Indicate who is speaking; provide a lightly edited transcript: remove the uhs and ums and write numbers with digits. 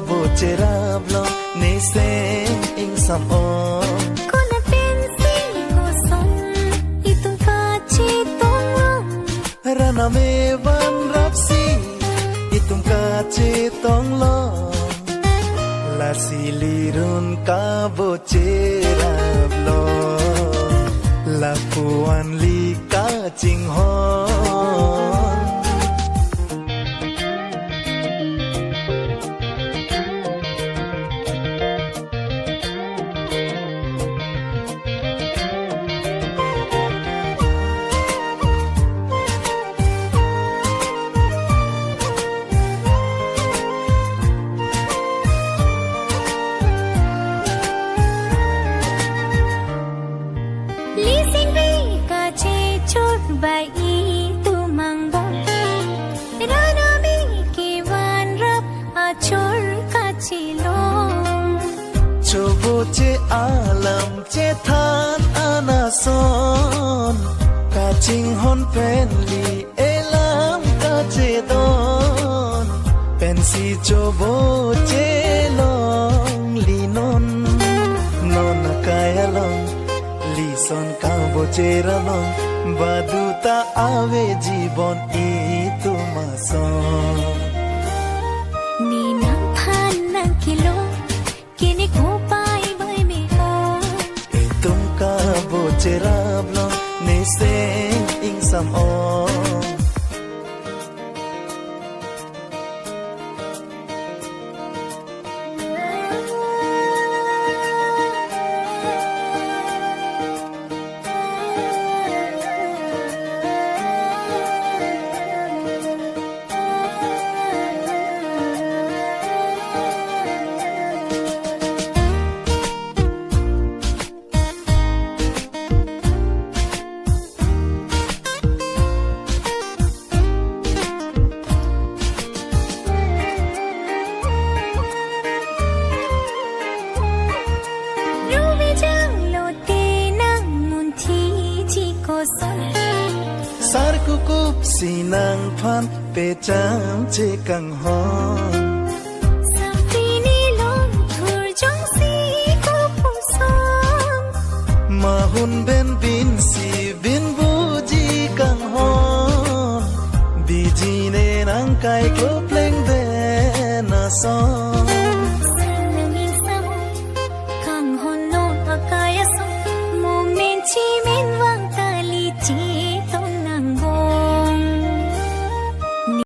Speaker 1: bo cherab lo ne sen ing sam on
Speaker 2: ko na pensi ko son itung ka chi tong long
Speaker 1: rana me van rapsi itum ka che tong lo la silirun ka bo cherab lo la puan li ka ching hon
Speaker 2: Bai tu mang bom rana mi ki van rap a chor ka chilong
Speaker 1: chobo che alam che than anason ka ching hon pen li elam ka che don pen si chobo che long li non non kaya long li son ka bo che ralong baduta ave Jibon itu mason
Speaker 2: ni nang phan nang kilo kini ko pai bai me ko
Speaker 1: tum ka bo cherab lo ne sen ing sam on sar kukup sinang phan pe cham che kang hon
Speaker 2: sampini long thur jong si ko phusam
Speaker 1: mahun ben bin si bin bu ji kang hon di ji ne nang kai ko